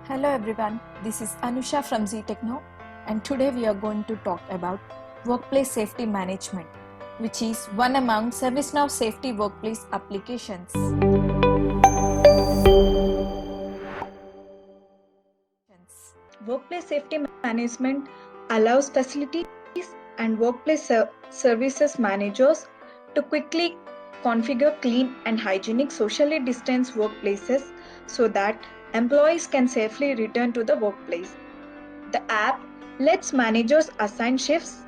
Hello everyone, this is Anusha from ZTechno, and today we are going to talk about workplace safety management, which is one among ServiceNow safety workplace applications. Workplace safety management allows facilities and workplace services managers to quickly configure clean and hygienic socially distanced workplaces so that employees can safely return to the workplace. The app lets managers assign shifts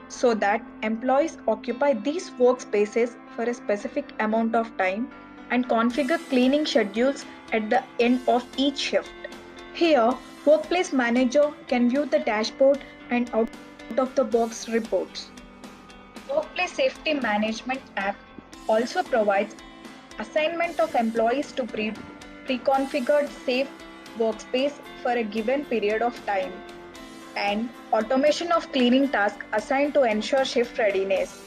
so that employees occupy these workspaces for a specific amount of time and configure cleaning schedules at the end of each shift. Here, Workplace Manager can view the dashboard and out-of-the-box reports. Workplace Safety Management app also provides assignment of employees to pre-configured safe workspace for a given period of time and automation of cleaning tasks assigned to ensure shift readiness.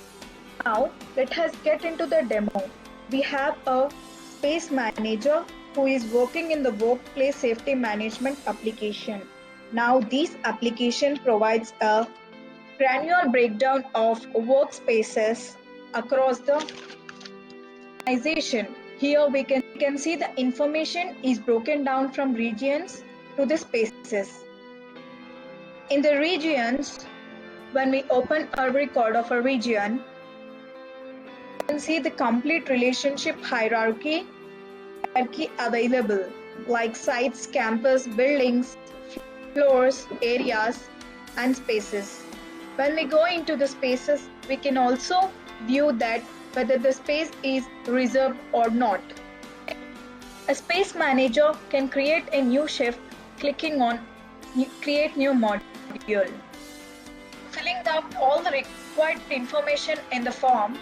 Now, let us get into the demo. We have a space manager who is working in the workplace safety management application. Now, this application provides a granular breakdown of workspaces across the organization. Here we can see the information is broken down from regions to the spaces. In the regions, when we open a record of a region, you can see the complete relationship hierarchy available, like sites, campus, buildings, floors, areas, and spaces. When we go into the spaces, we can also view that whether the space is reserved or not. A space manager can create a new shift clicking on Create New Module. Filling out all the required information in the form,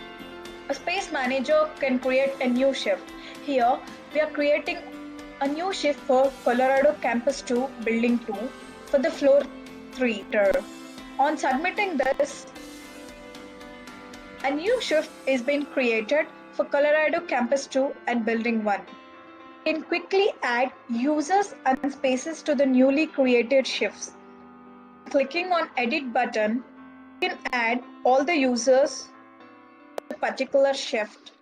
a space manager can create a new shift. Here, we are creating a new shift for Colorado Campus 2, Building 2 for the floor 3. On submitting this, a new shift is being created for Colorado Campus 2 and Building 1. You can quickly add users and spaces to the newly created shifts. Clicking on Edit button, you can add all the users to a particular shift.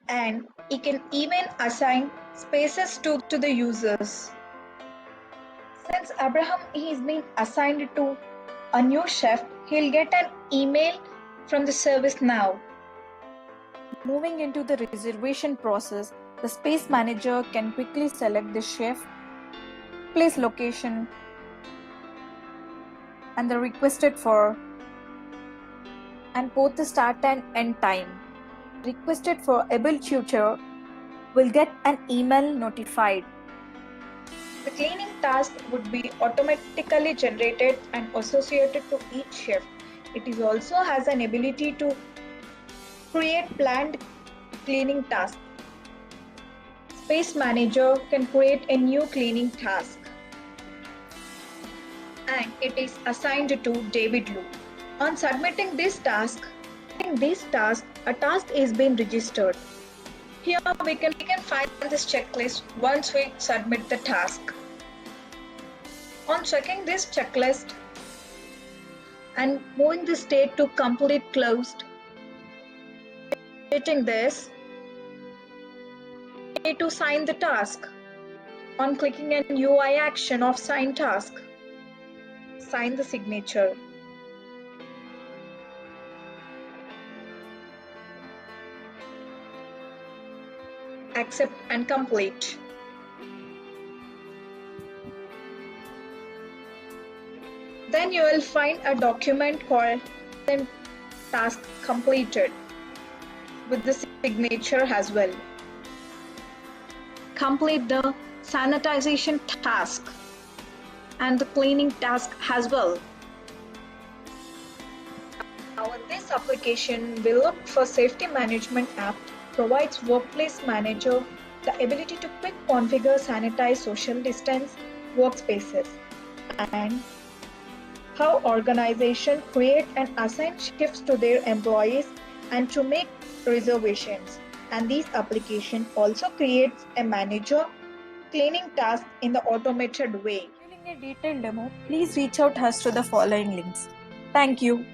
And you can even assign spaces to the users. Since Abraham is being assigned to a new shift, he'll get an email from the ServiceNow. Moving into the reservation process, the space manager can quickly select the shift, place location, and the requested for, and both the start and end time. Requested for able tutor will get an email notified. The cleaning task would be automatically generated and associated to each shift. It also has an ability to create planned cleaning tasks. Space Manager can create a new cleaning task, and it is assigned to David Lu. On submitting this task, a task is being registered. Here we can find this checklist once we submit the task. On checking this checklist and moving the state to complete closed, hitting this, we need to sign the task. On clicking an UI action of sign task, sign the signature. Accept and complete. Then you will find a document called task completed with the signature as well. Complete the sanitization task and the cleaning task as well. Now this application will look for safety management app provides Workplace Manager the ability to quick configure sanitize social distance workspaces and how organizations create and assign shifts to their employees and to make reservations. And this application also creates a manager cleaning tasks in the automated way. Scheduling a detailed demo, please reach out us to the following links. Thank you.